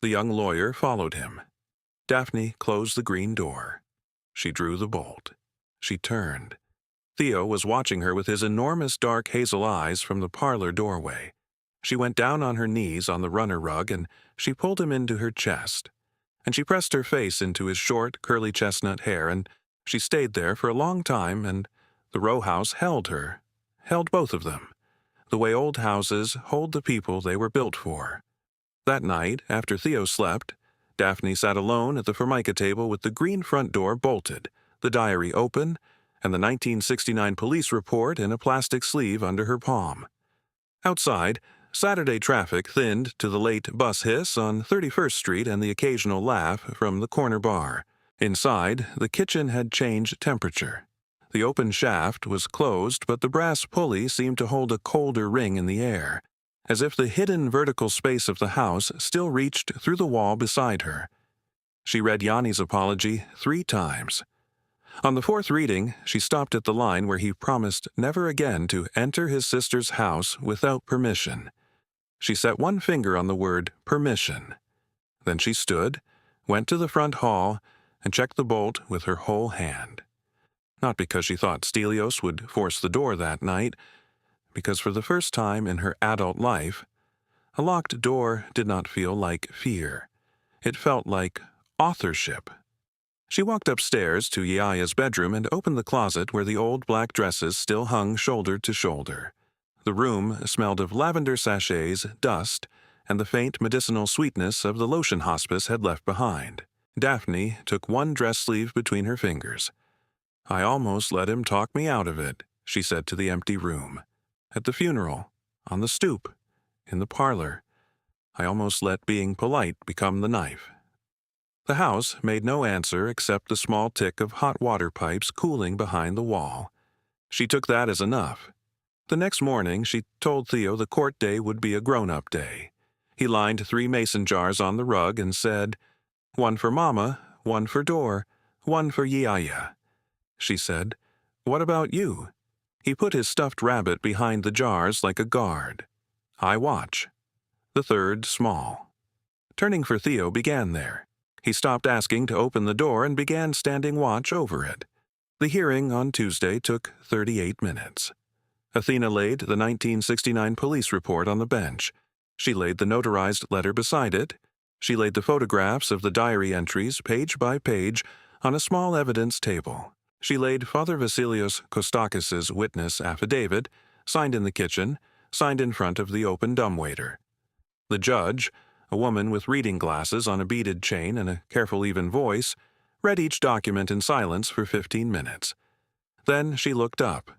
The young lawyer followed him. Daphne closed the green door. She drew the bolt. She turned. Theo was watching her with his enormous dark hazel eyes from the parlor doorway. She went down on her knees on the runner rug and she pulled him into her chest. And she pressed her face into his short, curly chestnut hair, and she stayed there for a long time, and the row house held her, held both of them, the way old houses hold the people they were built for. That night, after Theo slept, Daphne sat alone at the Formica table with the green front door bolted, the diary open, and the 1969 police report in a plastic sleeve under her palm. Outside, Saturday traffic thinned to the late bus hiss on 31st Street and the occasional laugh from the corner bar. Inside, the kitchen had changed temperature. The open shaft was closed, but the brass pulley seemed to hold a colder ring in the air, as if the hidden vertical space of the house still reached through the wall beside her. She read Yanni's apology 3 times. On the 4th reading, she stopped at the line where he promised never again to enter his sister's house without permission. She set one finger on the word permission. Then she stood, went to the front hall, and checked the bolt with her whole hand. Not because she thought Stelios would force the door that night, because for the first time in her adult life, a locked door did not feel like fear. It felt like authorship. She walked upstairs to Yaya's bedroom and opened the closet where the old black dresses still hung shoulder to shoulder. The room smelled of lavender sachets, dust, and the faint medicinal sweetness of the lotion hospice had left behind. Daphne took one dress sleeve between her fingers. "I almost let him talk me out of it," she said to the empty room. "At the funeral, on the stoop, in the parlor. I almost let being polite become the knife." The house made no answer except the small tick of hot water pipes cooling behind the wall. She took that as enough. The next morning, she told Theo the court day would be a grown-up day. He lined 3 mason jars on the rug and said, "One for Mama, one for Dor, one for Yaya." She said, "What about you?" He put his stuffed rabbit behind the jars like a guard. "I watch." The 3rd, small. Turning for Theo began there. He stopped asking to open the door and began standing watch over it. The hearing on Tuesday took 38 minutes. Athena laid the 1969 police report on the bench. She laid the notarized letter beside it. She laid the photographs of the diary entries, page by page, on a small evidence table. She laid Father Vasilios Kostakis's witness affidavit, signed in the kitchen, signed in front of the open dumbwaiter. The judge, a woman with reading glasses on a beaded chain and a careful even voice, read each document in silence for 15 minutes. Then she looked up.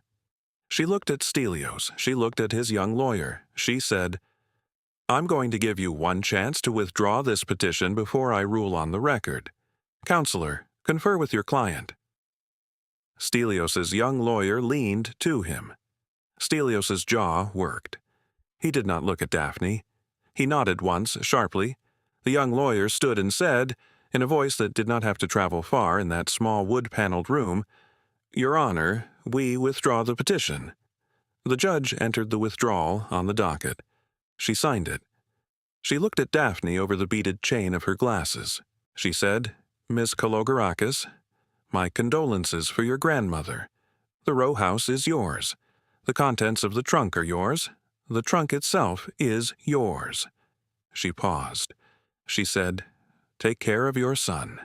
She looked at Stelios. She looked at his young lawyer. She said, "I'm going to give you one chance to withdraw this petition before I rule on the record. Counselor, confer with your client." Stelios's young lawyer leaned to him. Stelios's jaw worked. He did not look at Daphne. He nodded once, sharply. The young lawyer stood and said, in a voice that did not have to travel far in that small wood-paneled room, "Your Honor, we withdraw the petition." The judge entered the withdrawal on the docket. She signed it. She looked at Daphne over the beaded chain of her glasses. She said, "Miss Kalogerakis, my condolences for your grandmother. The row house is yours. The contents of the trunk are yours. The trunk itself is yours." She paused. She said, "Take care of your son."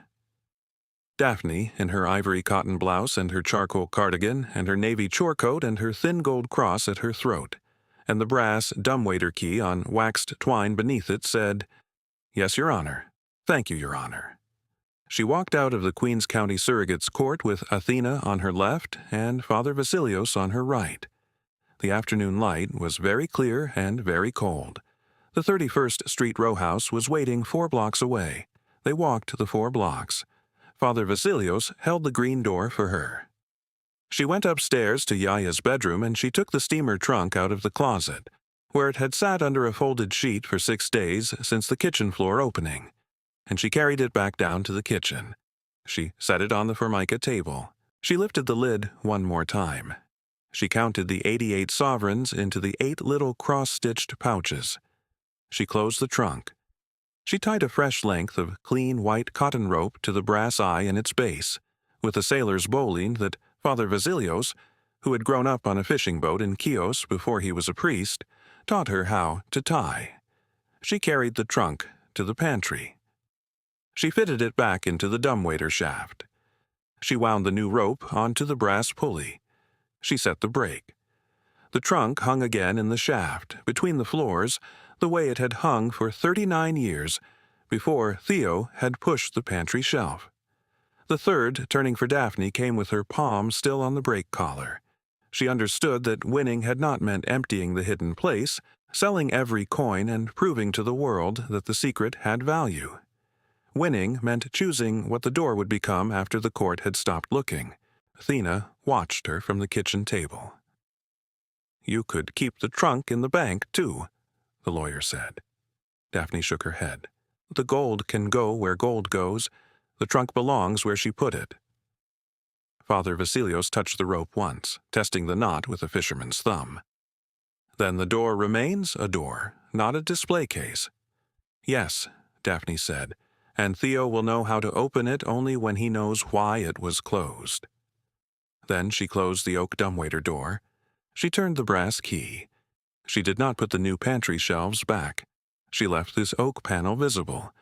Daphne, in her ivory cotton blouse and her charcoal cardigan and her navy chore coat and her thin gold cross at her throat, and the brass dumbwaiter key on waxed twine beneath it, said, "Yes, Your Honor. Thank you, Your Honor." She walked out of the Queens County Surrogate's Court with Athena on her left and Father Vasilios on her right. The afternoon light was very clear and very cold. The 31st Street row house was waiting 4 blocks away. They walked the 4 blocks. Father Vasilios held the green door for her. She went upstairs to Yaya's bedroom and she took the steamer trunk out of the closet, where it had sat under a folded sheet for 6 days since the kitchen floor opening, and she carried it back down to the kitchen. She set it on the Formica table. She lifted the lid one more time. She counted the 88 sovereigns into the 8 little cross-stitched pouches. She closed the trunk. She tied a fresh length of clean white cotton rope to the brass eye in its base, with a sailor's bowline that Father Vasilios, who had grown up on a fishing boat in Chios before he was a priest, taught her how to tie. She carried the trunk to the pantry. She fitted it back into the dumbwaiter shaft. She wound the new rope onto the brass pulley. She set the brake. The trunk hung again in the shaft, between the floors, the way it had hung for 39 years, before Theo had pushed the pantry shelf. The third turning for Daphne came with her palm still on the brake collar. She understood that winning had not meant emptying the hidden place, selling every coin and proving to the world that the secret had value. Winning meant choosing what the door would become after the court had stopped looking. Athena watched her from the kitchen table. "You could keep the trunk in the bank, too," the lawyer said. Daphne shook her head. "The gold can go where gold goes. The trunk belongs where she put it." Father Vasilios touched the rope once, testing the knot with a fisherman's thumb. "Then the door remains a door, not a display case." "Yes," Daphne said, "and Theo will know how to open it only when he knows why it was closed." Then she closed the oak dumbwaiter door. She turned the brass key. She did not put the new pantry shelves back. She left this oak panel visible.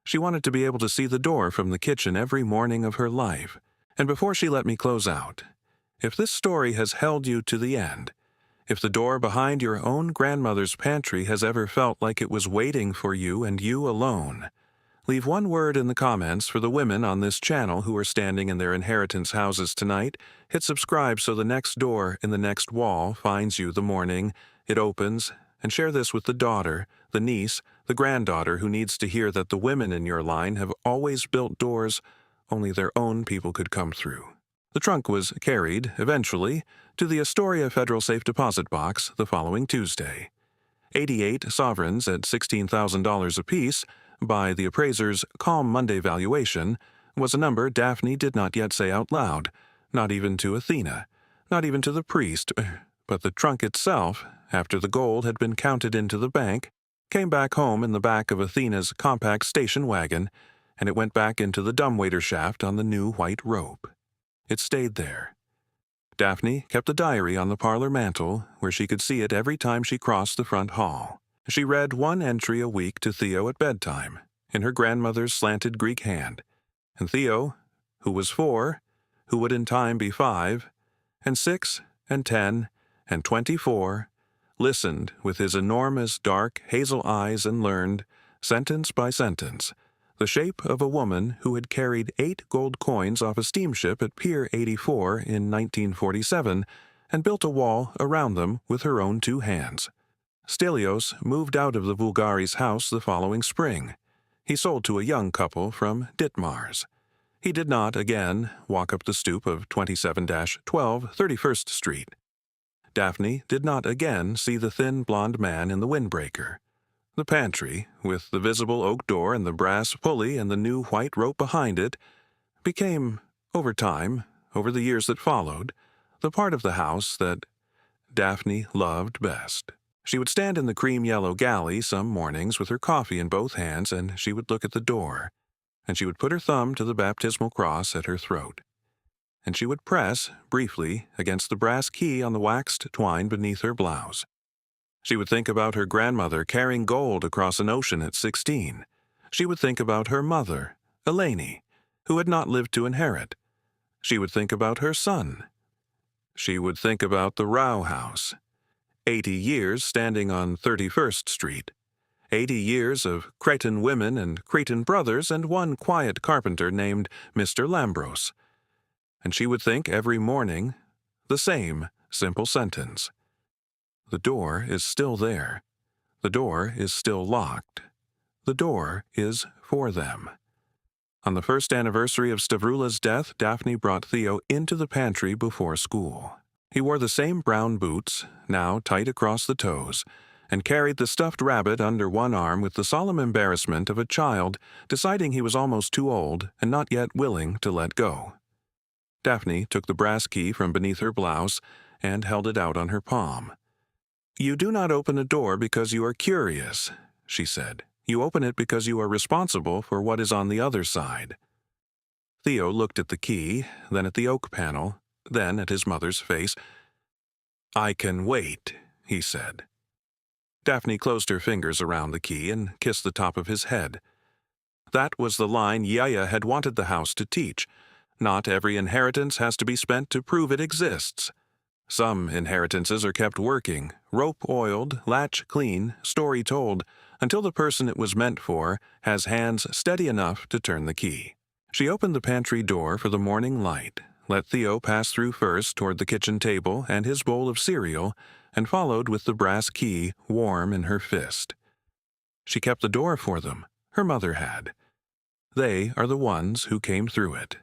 She wanted to be able to see the door from the kitchen every morning of her life. And before she let me close out, if this story has held you to the end, if the door behind your own grandmother's pantry has ever felt like it was waiting for you and you alone, leave one word in the comments for the women on this channel who are standing in their inheritance houses tonight. Hit subscribe so the next door in the next wall finds you the morning it opens, and share this with the daughter, the niece, the granddaughter who needs to hear that the women in your line have always built doors only their own people could come through. The trunk was carried, eventually, to the Astoria Federal Safe Deposit Box the following Tuesday. 88 sovereigns at $16,000 apiece, by the appraiser's Calm Monday valuation, was a number Daphne did not yet say out loud, not even to Athena, not even to the priest, but the trunk itself, after the gold had been counted into the bank, came back home in the back of Athena's compact station wagon, and it went back into the dumbwaiter shaft on the new white rope. It stayed there. Daphne kept the diary on the parlor mantel, where she could see it every time she crossed the front hall. She read one entry a week to Theo at bedtime, in her grandmother's slanted Greek hand, and Theo, who was 4, who would in time be 5, and 6, and 10, and 24, listened with his enormous dark hazel eyes and learned, sentence by sentence, the shape of a woman who had carried 8 gold coins off a steamship at Pier 84 in 1947 and built a wall around them with her own 2 hands. Stelios moved out of the Vulgaris' house the following spring. He sold to a young couple from Ditmars. He did not, again, walk up the stoop of 27-12 31st Street. Daphne did not again see the thin blond man in the windbreaker. The pantry, with the visible oak door and the brass pulley and the new white rope behind it, became, over time, over the years that followed, the part of the house that Daphne loved best. She would stand in the cream-yellow galley some mornings with her coffee in both hands, and she would look at the door, and she would put her thumb to the baptismal cross at her throat, and she would press, briefly, against the brass key on the waxed twine beneath her blouse. She would think about her grandmother carrying gold across an ocean at 16. She would think about her mother, Eleni, who had not lived to inherit. She would think about her son. She would think about the Row House. 80 years standing on 31st Street. 80 years of Cretan women and Cretan brothers and one quiet carpenter named Mr. Lambros. And she would think every morning the same simple sentence. The door is still there. The door is still locked. The door is for them. On the first anniversary of Stavroula's death, Daphne brought Theo into the pantry before school. He wore the same brown boots, now tight across the toes, and carried the stuffed rabbit under one arm with the solemn embarrassment of a child deciding he was almost too old and not yet willing to let go. Daphne took the brass key from beneath her blouse and held it out on her palm. "You do not open a door because you are curious," she said. "You open it because you are responsible for what is on the other side." Theo looked at the key, then at the oak panel, then at his mother's face. "I can wait," he said. Daphne closed her fingers around the key and kissed the top of his head. That was the line Yaya had wanted the house to teach. Not every inheritance has to be spent to prove it exists. Some inheritances are kept working, rope oiled, latch clean, story told, until the person it was meant for has hands steady enough to turn the key. She opened the pantry door for the morning light, let Theo pass through first toward the kitchen table and his bowl of cereal, and followed with the brass key warm in her fist. She kept the door for them. Her mother had. They are the ones who came through it.